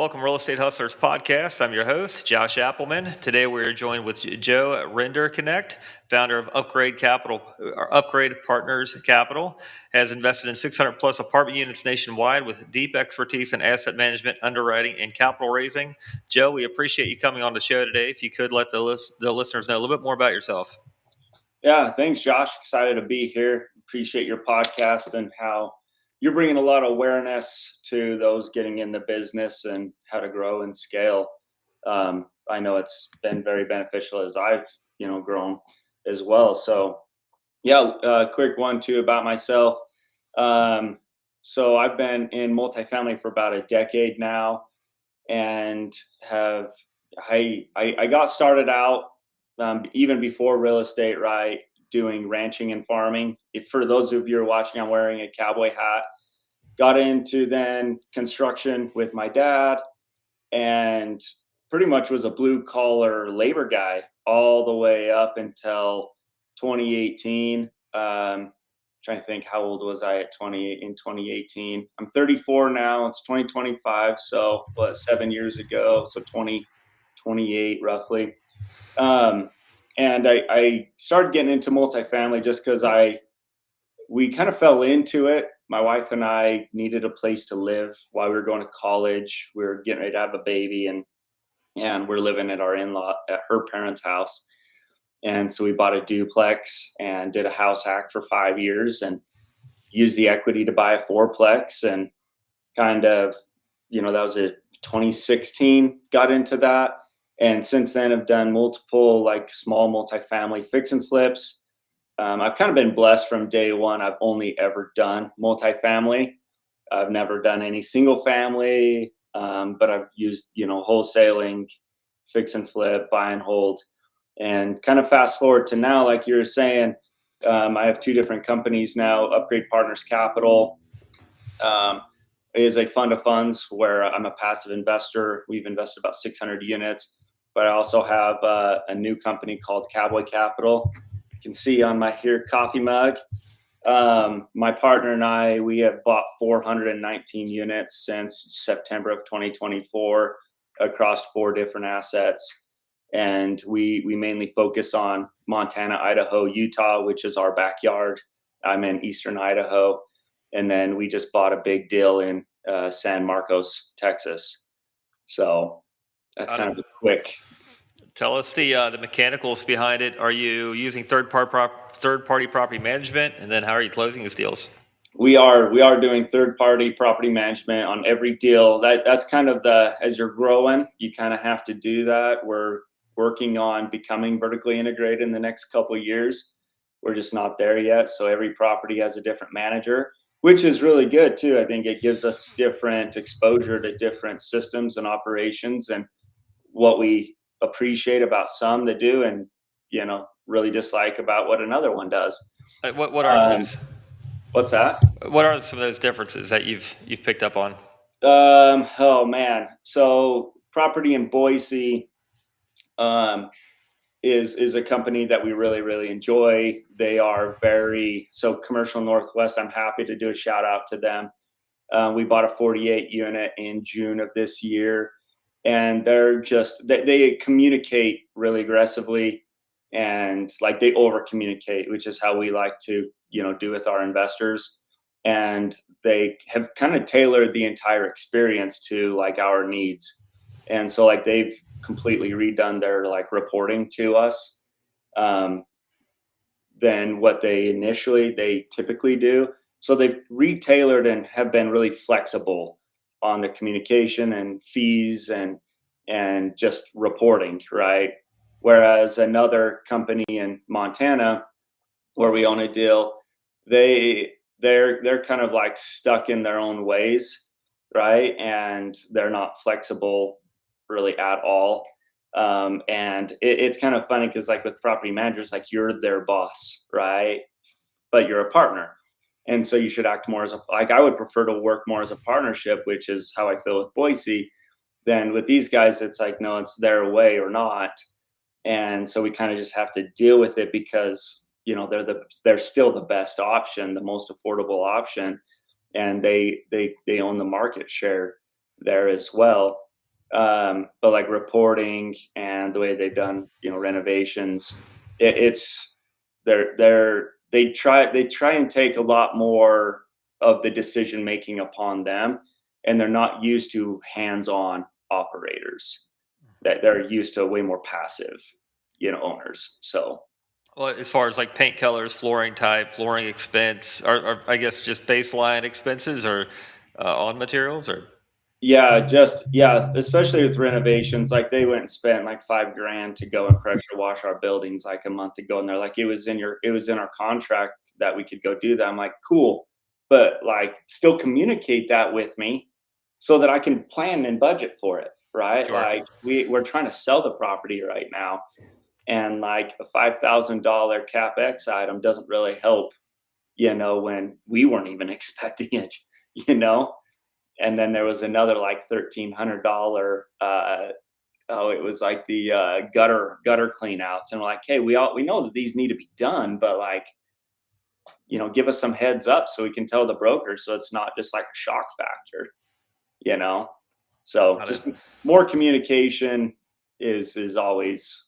Welcome, Real Estate Hustlers Podcast. I'm your host, Josh Appelman. Today we're joined with Joe at Render Connect, founder of Upgrade Capital, or Upgrade Partners Capital, has invested in 600 plus apartment units nationwide with deep expertise in asset management, underwriting, and capital raising. Joe, we appreciate you coming on the show today. If you could let the listeners know a little bit more about yourself. Yeah, thanks, Josh. Excited to be here. Appreciate your podcast and how you're bringing a lot of awareness to those getting in the business and how to grow and scale. I know it's been very beneficial as I've, grown as well. So yeah, quick one too about myself. So I've been in multifamily for about a decade now and I got started out even before real estate, right? Doing ranching and farming. For those of you who are watching, I'm wearing a cowboy hat. Got into then construction with my dad and pretty much was a blue collar labor guy all the way up until 2018. Trying to think, how old was I at 2018? I'm 34 now. It's 2025. So 7 years ago? So 2028 roughly. And I started getting into multifamily just because we kind of fell into it. My wife and I needed a place to live while we were going to college. We were getting ready to have a baby, and we're living at our in-law at her parents' house. And so we bought a duplex and did a house hack for 5 years and used the equity to buy a fourplex, and kind of, that was a 2016, got into that. And since then I've done multiple small multifamily fix and flips. I've kind of been blessed from day one. I've only ever done multifamily. I've never done any single family, but I've used, wholesaling, fix and flip, buy and hold. And kind of fast forward to now, like you were saying, I have two different companies now. Upgrade Partners Capital is a fund of funds where I'm a passive investor. We've invested about 600 units. But I also have a new company called Cowboy Capital. You can see on my here coffee mug. My partner and I, we have bought 419 units since September of 2024 across 4 different assets. And we mainly focus on Montana, Idaho, Utah, which is our backyard. I'm in Eastern Idaho. And then we just bought a big deal in San Marcos, Texas. So that's kind of a quick. Tell us the mechanicals behind it. Are you using third-party property management, and then how are you closing these deals? We are doing third-party property management on every deal. That's kind of as you're growing, you kind of have to do that. We're working on becoming vertically integrated in the next couple of years. We're just not there yet. So every property has a different manager, which is really good too. I think it gives us different exposure to different systems and operations, and what we appreciate about some that do and really dislike about what another one does. What are those? What's that? What are some of those differences that you've picked up on? Oh man, so property in Boise is a company that we really enjoy. They are Commercial Northwest. I'm happy to do a shout out to them. We bought a 48 unit in June of this year, and they communicate really aggressively, and they over communicate, which is how we like to do with our investors. And they have kind of tailored the entire experience to our needs. And so they've completely redone their reporting to us than what they typically do. So they've retailored and have been really flexible on the communication and fees and just reporting, right? Whereas another company in Montana where we own a deal, they're kind of stuck in their own ways, right? And they're not flexible really at all. And it's kind of funny because with property managers, you're their boss, right? But you're a partner. And so you should act more as I would prefer to work more as a partnership, which is how I feel with Boise. Then with these guys, it's no, it's their way or not. And so we kind of just have to deal with it because, they're still the best option, the most affordable option. And they own the market share there as well. But like reporting and the way they've done, renovations, it's they try and take a lot more of the decision making upon them, and they're not used to hands-on operators. That they're used to way more passive, owners. So Well, as far as like paint colors, flooring type, flooring expense, or I guess just baseline expenses, or on materials, or yeah, especially with renovations, like they went and spent like 5 grand to go and pressure wash our buildings like a month ago, and they're like, it was in our contract that we could go do that. I'm like, cool, but like still communicate that with me so that I can plan and budget for it, right? sure. Like we're trying to sell the property right now, and like a $5,000 capex item doesn't really help, when we weren't even expecting it, you know. And then there was another like $1,300. Oh, it was like the gutter clean outs, and we're like, hey, we know that these need to be done, but like, give us some heads up so we can tell the broker, so it's not just like a shock factor, you know. So Got it. just more communication is always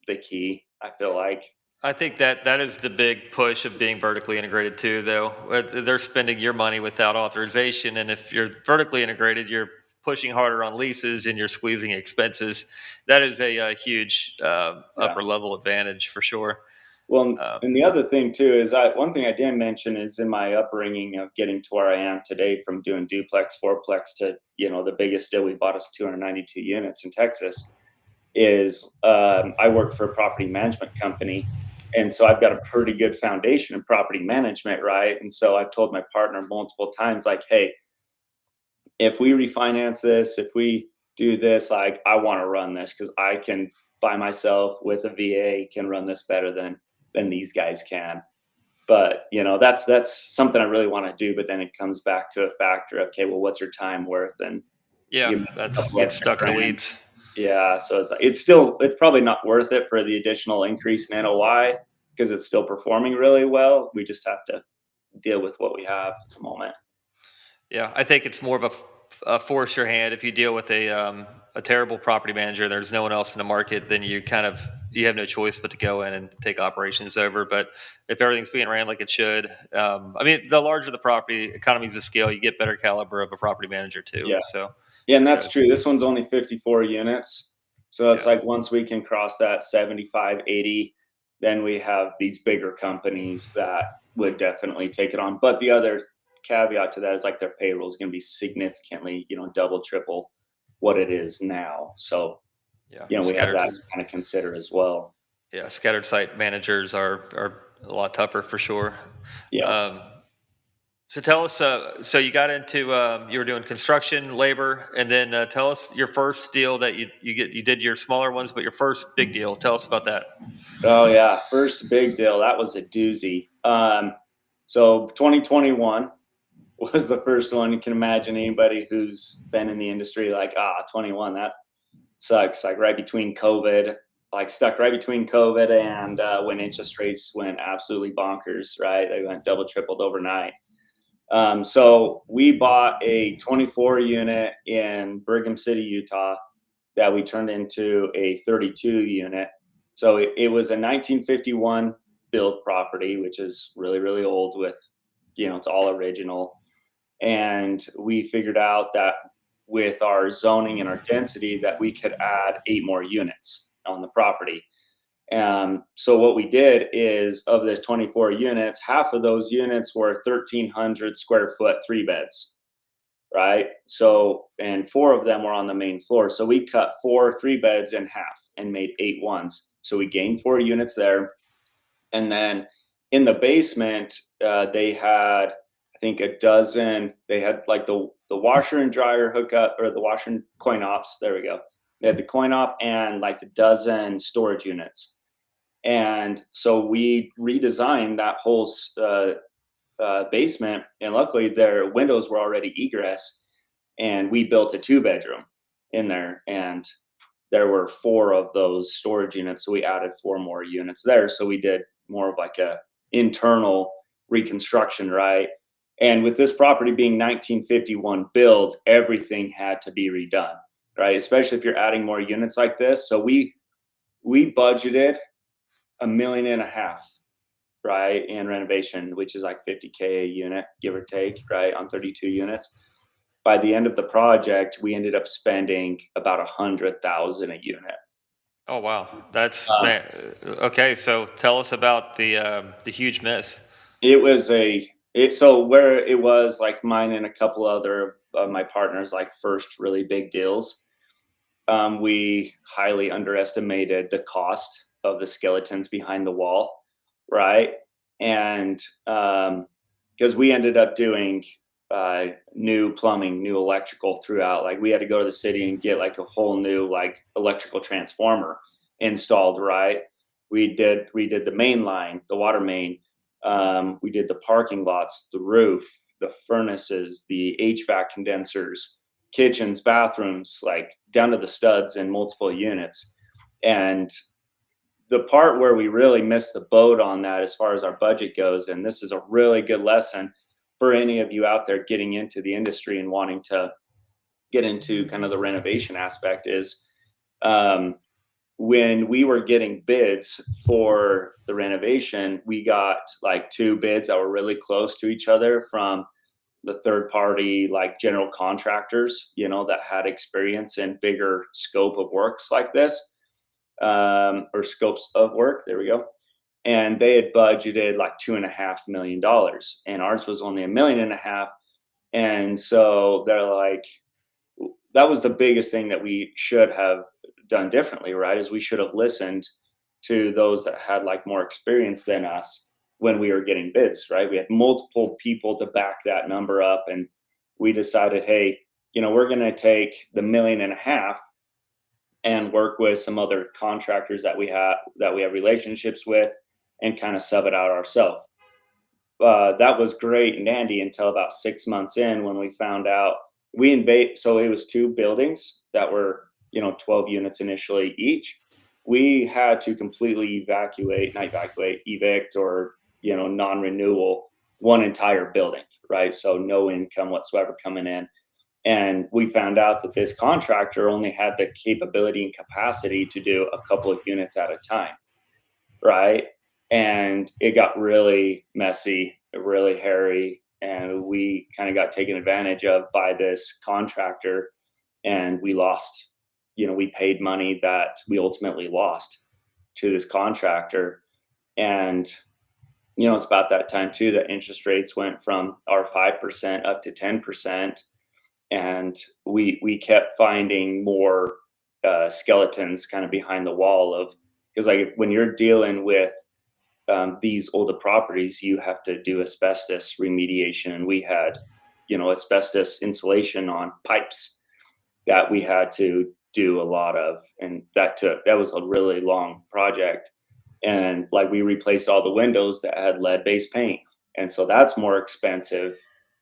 the key, I feel like. I think that is the big push of being vertically integrated too, though. They're spending your money without authorization, and if you're vertically integrated, you're pushing harder on leases and you're squeezing expenses. That is a huge Yeah. upper level advantage for sure. Well, Uh, and the other thing too is one thing I didn't mention is in my upbringing of getting to where I am today, from doing duplex, fourplex to, the biggest deal we bought is 292 units in Texas, is I work for a property management company. And so I've got a pretty good foundation in property management, right? And so I've told my partner multiple times, like, hey, if we refinance this, if we do this, like, I want to run this because I can by myself with a VA can run this better than these guys can. But that's something I really want to do. But then it comes back to a factor of, okay, well, what's your time worth? And yeah, you make a that's couple get extra stuck in the grand. weeds. Yeah, so it's probably not worth it for the additional increase in NOI because it's still performing really well. We just have to deal with what we have at the moment. Yeah, I think it's more of a force your hand. If you deal with a terrible property manager, there's no one else in the market, then you have no choice but to go in and take operations over. But if everything's being ran like it should, I mean, the larger the property, economies of scale, you get better caliber of a property manager too. Yeah, So yeah, and it that's goes. true. This one's only 54 units, so it's Yeah, like once we can cross that 75, 80, then we have these bigger companies that would definitely take it on. But the other caveat to that is like their payroll is going to be significantly, double, triple what it is now. So yeah, we have scattered. that to kind of consider as well. Yeah, scattered site managers are a lot tougher for sure. Yeah. Um, So tell us, so you got into, you were doing construction, labor, and then tell us your first deal that you did your smaller ones, but your first big deal. Tell us about that. Oh yeah, first big deal. That was a doozy. So 2021 was the first one. You can imagine anybody who's been in the industry like, 21, that sucks. Like right between COVID, like stuck right between COVID and when interest rates went absolutely bonkers, right? They went double, tripled overnight. So we bought a 24 unit in Brigham City, Utah, that we turned into a 32 unit. So it was a 1951 built property, which is really, really old with, it's all original. And we figured out that with our zoning and our density that we could add 8 more units on the property. So what we did is, of the 24 units, half of those units were 1,300 square foot 3 beds, right? So, and 4 of them were on the main floor. So we cut 4 3 beds in half and made 8 ones. So we gained 4 units there. And then in the basement, they had, I think, a dozen. They had like the washer and dryer hookup, or the washer and coin ops. There we go. They had the coin op and like a dozen storage units. And so we redesigned that whole basement, and luckily their windows were already egress, and we built a 2 bedroom in there, and there were 4 of those storage units, so we added 4 more units there. So we did more of like a internal reconstruction, right? And with this property being 1951 build, everything had to be redone, right? Especially if you're adding more units like this. So we budgeted $1.5 million, right, in renovation, which is like 50K a unit, give or take, right, on 32 units. By the end of the project, we ended up spending about 100,000 a unit. Oh wow, that's Um, man. Okay, so tell us about the huge miss. it was so where it was like mine and a couple other of my partners, like first really big deals. We highly underestimated the cost of the skeletons behind the wall, right? And because we ended up doing new plumbing, new electrical throughout. Like we had to go to the city and get like a whole new like electrical transformer installed, right? We did the main line, the water main. We did the parking lots, the roof, the furnaces, the HVAC condensers, kitchens, bathrooms, like down to the studs in multiple units. And the part where we really missed the boat on that as far as our budget goes, and this is a really good lesson for any of you out there getting into the industry and wanting to get into kind of the renovation aspect, is when we were getting bids for the renovation, we got like two bids that were really close to each other from the third party, like general contractors, that had experience in bigger scope of works like this, or scopes of work. There we go. And they had budgeted like $2.5 million, and ours was only $1.5 million. And so they're like, that was the biggest thing that we should have done differently, right? Is we should have listened to those that had like more experience than us when we were getting bids, right? We had multiple people to back that number up, and we decided, hey, we're going to take the $1.5 million and work with some other contractors that we have relationships with, and kind of sub it out ourselves. That was great and dandy until about 6 months in, when we found out so it was two buildings that were 12 units initially each. We had to completely evict, or non-renewal one entire building, right? So no income whatsoever coming in. And we found out that this contractor only had the capability and capacity to do a couple of units at a time, right? And it got really messy, really hairy, and we kind of got taken advantage of by this contractor, and we lost. We paid money that we ultimately lost to this contractor. And it's about that time too that interest rates went from our 5% up to 10%, and we kept finding more skeletons kind of behind the wall of, because like when you're dealing with these older properties, you have to do asbestos remediation. And we had, asbestos insulation on pipes that we had to do a lot of. And that was a really long project. And like we replaced all the windows that had lead-based paint. And so that's more expensive,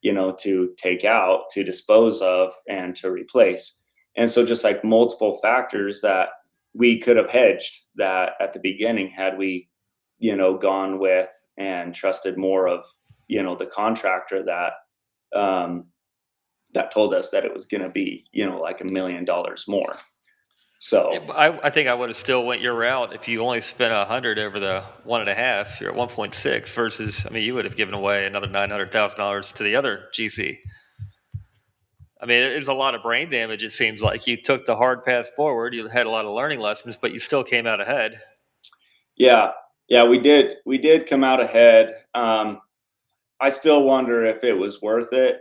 to take out, to dispose of, and to replace. And so just like multiple factors that we could have hedged that at the beginning, had we gone with and trusted more of the contractor that that told us that it was going to be like $1 million more. So I think I would have still went your route if you only spent 100 over the 1.5. You're at 1.6 versus, you would have given away another $900,000 to the other GC. It's a lot of brain damage. It seems like you took the hard path forward. You had a lot of learning lessons, but you still came out ahead. Yeah, we did come out ahead. I still wonder if it was worth it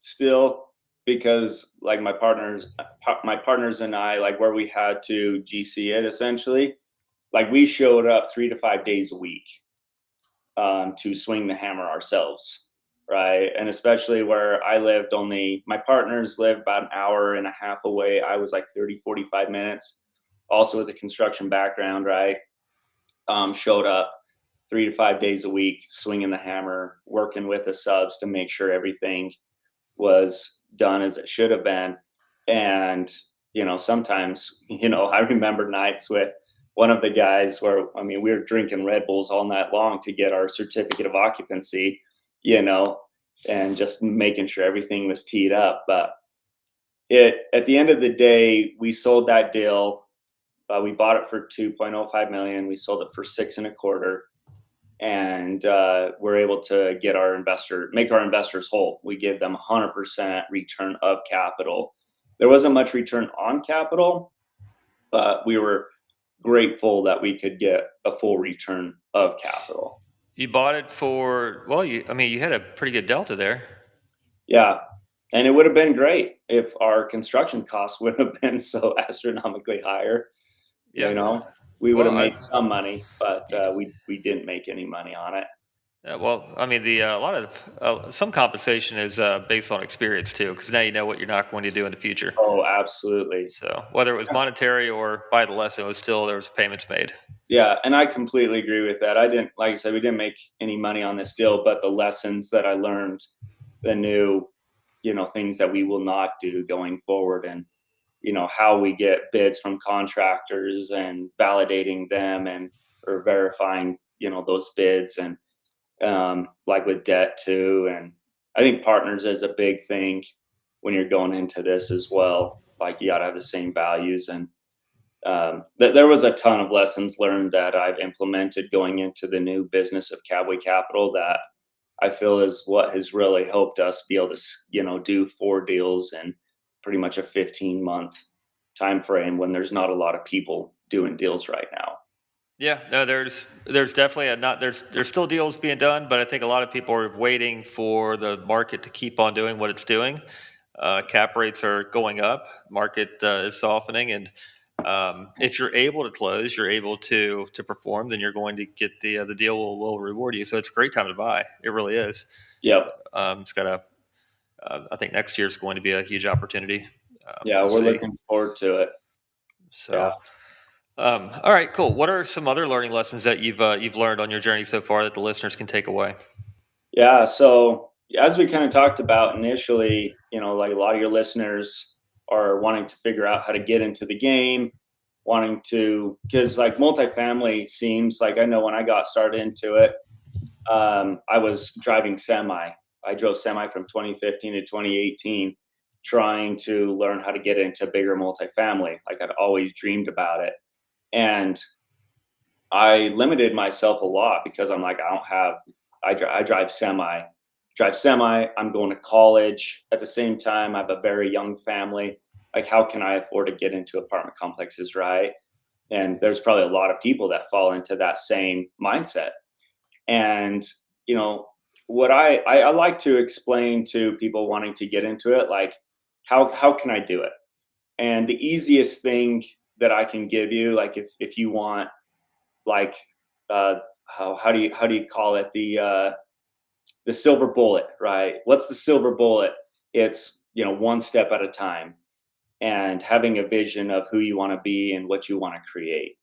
still, because like my partners and I, like where we had to GC it essentially, like we showed up 3 to 5 days a week to swing the hammer ourselves, right? And especially where I lived, my partners lived about an hour and a half away. I was like 30, 45 minutes, also with a construction background, right? Showed up 3 to 5 days a week, swinging the hammer, working with the subs to make sure everything was done as it should have been. And, sometimes, I remember nights with one of the guys where, we were drinking Red Bulls all night long to get our certificate of occupancy, and just making sure everything was teed up. But at the end of the day, we sold that deal. We bought it for 2.05 million. We sold it for 6.25, and we're able to make our investors whole. We gave them 100% return of capital. There wasn't much return on capital, but we were grateful that we could get a full return of capital. You bought it for, well, you had a pretty good delta there. Yeah. And it would have been great if our construction costs would have been so astronomically higher. Yeah. We would Well, have made some money, but we didn't make any money on it. well, I mean, a lot of some compensation is based on experience too, because now you know what you're not going to do in the future. Oh, absolutely. So whether it was monetary or by the lesson, it was still there was payments made. Yeah, and I completely agree with that. I didn't, like I said, we didn't make any money on this deal, but the lessons that I learned, the new, things that we will not do going forward, and how we get bids from contractors and validating them and or verifying those bids, and like with debt too. And I think partners is a big thing when you're going into this as well. Like, you got to have the same values. And there was a ton of lessons learned that I've implemented going into the new business of Cowboy Capital that I feel is what has really helped us be able to do 4 deals in pretty much a 15-month time frame when there's not a lot of people doing deals right now. Yeah, no, there's definitely there's still deals being done, but I think a lot of people are waiting for the market to keep on doing what it's doing. Cap rates are going up, market is softening, and if you're able to close, you're able to perform, then you're going to get the deal will reward you. So it's a great time to buy. It really is. Yep. It's got a I think next year is going to be a huge opportunity. Yeah, We'll we're see. looking forward to it. So. Yeah. All right, cool. What are some other learning lessons that you've learned on your journey so far that the listeners can take away? Yeah. So as we kind of talked about initially, like a lot of your listeners are wanting to figure out how to get into the game, because like multifamily seems like, I know when I got started into it, I was driving semi. I drove semi from 2015 to 2018, trying to learn how to get into bigger multifamily. Like, I'd always dreamed about it. And I limited myself a lot because I'm like, I drive semi. I'm going to college at the same time. I have a very young family. Like, how can I afford to get into apartment complexes, right? And there's probably a lot of people that fall into that same mindset. And, what I like to explain to people wanting to get into it, like, how can I do it? And the easiest thing that I can give you, like, if you want, like, how do you call it, the silver bullet, right? What's the silver bullet? It's one step at a time, and having a vision of who you want to be and what you want to create,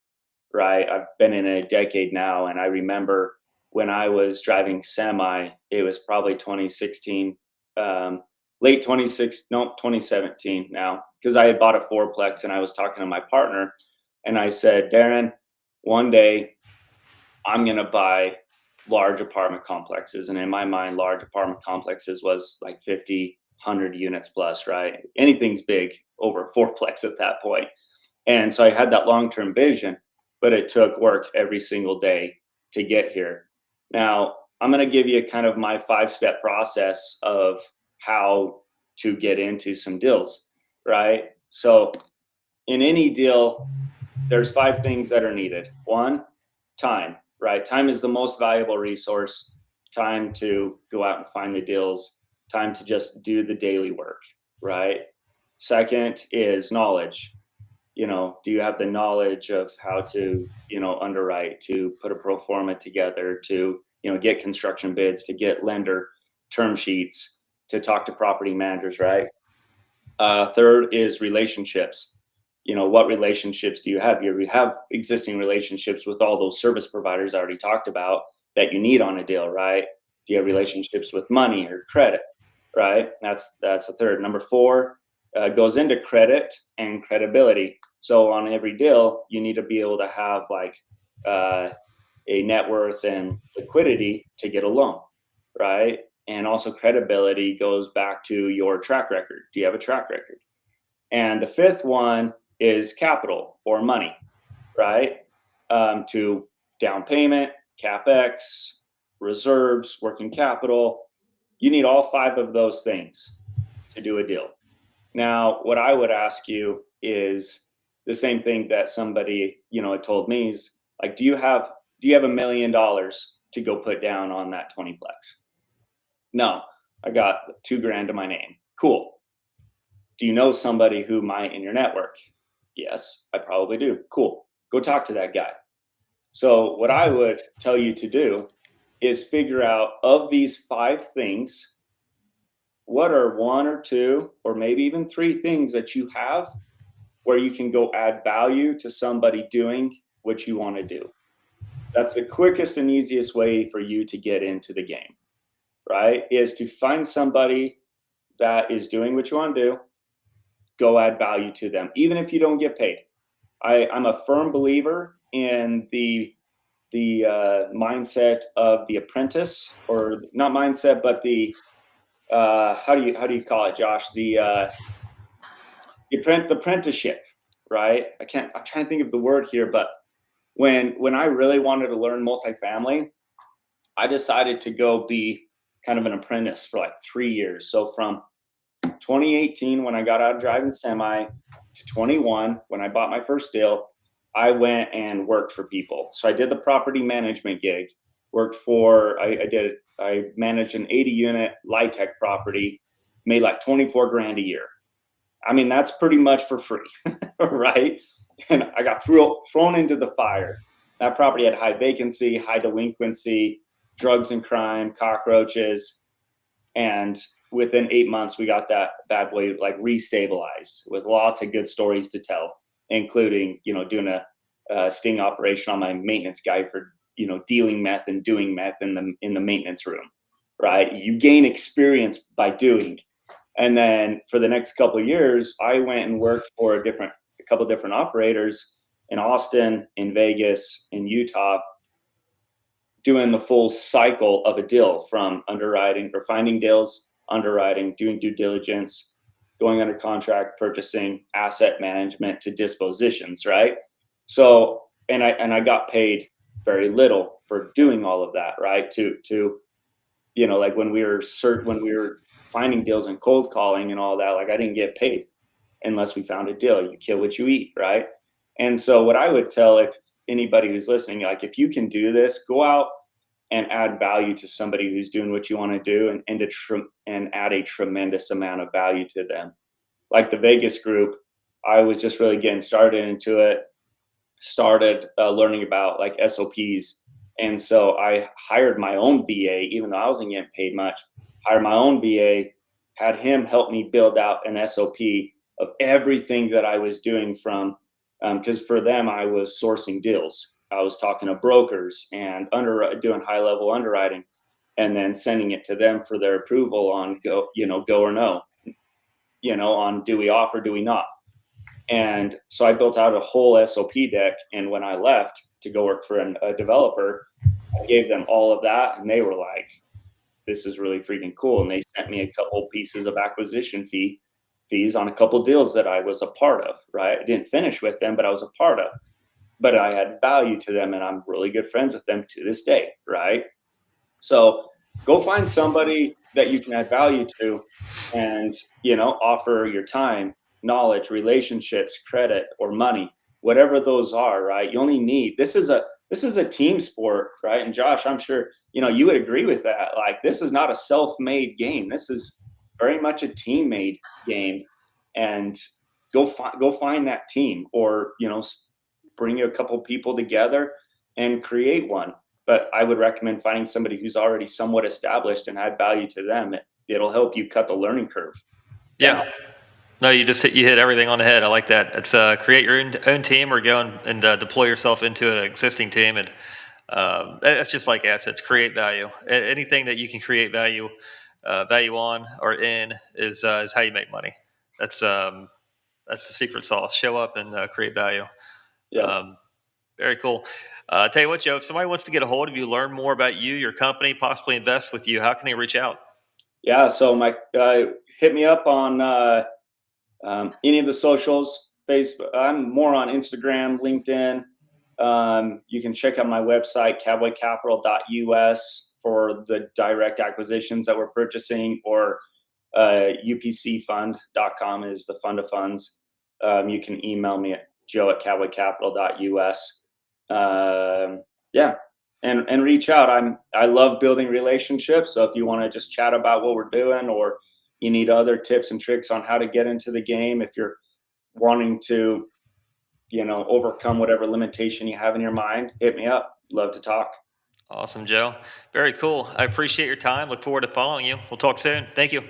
right? I've been in a decade now, and I remember when I was driving semi, it was probably 2016, late 2017 now, because I had bought a fourplex, and I was talking to my partner, and I said, Darren, one day I'm going to buy large apartment complexes. And in my mind, large apartment complexes was like 50, 100 units plus, right? Anything's big over a fourplex at that point. And so I had that long-term vision, but it took work every single day to get here. Now, I'm going to give you kind of my 5-step process of how to get into some deals, right? So in any deal, there's 5 things that are needed. 1, time, right? Time is the most valuable resource. Time to go out and find the deals, time to just do the daily work, right? Second is knowledge. Do you have the knowledge of how to, underwrite, to put a pro forma together, to, get construction bids, to get lender term sheets, to talk to property managers, right? Third is relationships. What relationships do you have? You have existing relationships with all those service providers I already talked about that you need on a deal, right? Do you have relationships with money or credit, right? That's the third. Number 4 goes into credit and credibility. So on every deal, you need to be able to have like a net worth and liquidity to get a loan, right? And also credibility goes back to your track record. Do you have a track record? And the fifth one is capital or money, right? To down payment, CapEx, reserves, working capital. You need all five of those things to do a deal. Now, what I would ask you is the same thing that somebody, had told me is like, do you have $1 million to go put down on that 20plex? No, I got $2,000 to my name. Cool. Do you know somebody who might in your network? Yes, I probably do. Cool. Go talk to that guy. So what I would tell you to do is figure out, of these five things, what are one or two or maybe even three things that you have where you can go add value to somebody doing what you want to do. That's the quickest and easiest way for you to get into the game, right? Is to find somebody that is doing what you want to do, go add value to them, even if you don't get paid. I'm a firm believer in the mindset of the apprentice, or not mindset, but the how do you call it, Josh? The apprenticeship, right? I'm trying to think of the word here, but when I really wanted to learn multifamily, I decided to go be kind of an apprentice for like 3 years. So from 2018, when I got out of driving semi, to 21, when I bought my first deal, I went and worked for people. So I did the property management gig, I managed an 80 unit LIHTC property, made like 24 grand a year. I mean, that's pretty much for free, right? And I got thrown into the fire. That property had high vacancy, high delinquency, drugs and crime, cockroaches. And within 8 months, we got that bad boy like restabilized with lots of good stories to tell, including, doing a sting operation on my maintenance guy for, dealing meth and doing meth in the maintenance room, right? You gain experience by doing. And then for the next couple of years, I went and worked for a couple different operators in Austin, in Vegas, in Utah, doing the full cycle of a deal, from underwriting or finding deals, underwriting, doing due diligence, going under contract, purchasing, asset management, to dispositions, right? So, and I got paid very little for doing all of that, right? Like when we were finding deals and cold calling and all that, like I didn't get paid unless we found a deal. You kill what you eat, right? And so what I would tell, if anybody who's listening, like if you can do this, go out and add value to somebody who's doing what you want to do, and add a tremendous amount of value to them. Like the Vegas group, I was just really getting started into it, learning about like SOPs. And so I hired my own VA, even though I wasn't getting paid much. Hired my own VA, had him help me build out an SOP of everything that I was doing, from because for them I was sourcing deals. I was talking to brokers and doing high level underwriting, and then sending it to them for their approval on go or no, on do we offer, do we not. And so I built out a whole SOP deck. And when I left to go work for a developer, I gave them all of that, and they were like, this is really freaking cool. And they sent me a couple pieces of acquisition fees on a couple deals that I was a part of, right? I didn't finish with them, but I was a part of. But I had value to them, and I'm really good friends with them to this day, right? So go find somebody that you can add value to, and offer your time, knowledge, relationships, credit, or money, whatever those are, right? You only need, this is a team sport, right? And Josh, I'm sure you would agree with that. Like, this is not a self-made game. This is very much a team-made game. And go find that team, or bring a couple people together and create one. But I would recommend finding somebody who's already somewhat established and add value to them. It'll help you cut the learning curve. Yeah. No, you hit everything on the head. I like that. It's create your own team, or go and deploy yourself into an existing team, and that's just like assets. Create value. Anything that you can create value on or in is how you make money. That's the secret sauce. Show up and create value. Yeah. Very cool. Tell you what, Joe, if somebody wants to get a hold of you, learn more about you, your company, possibly invest with you, how can they reach out? Yeah. So hit me up on Any of the socials, Facebook, I'm more on Instagram, LinkedIn. You can check out my website, cowboycapital.us, for the direct acquisitions that we're purchasing, or upcfund.com is the fund of funds. You can email me at joe@cowboycapital.us. Yeah, and reach out. I love building relationships. So if you want to just chat about what we're doing, or you need other tips and tricks on how to get into the game, if you're wanting to, overcome whatever limitation you have in your mind, hit me up. Love to talk. Awesome, Joe. Very cool. I appreciate your time. Look forward to following you. We'll talk soon. Thank you.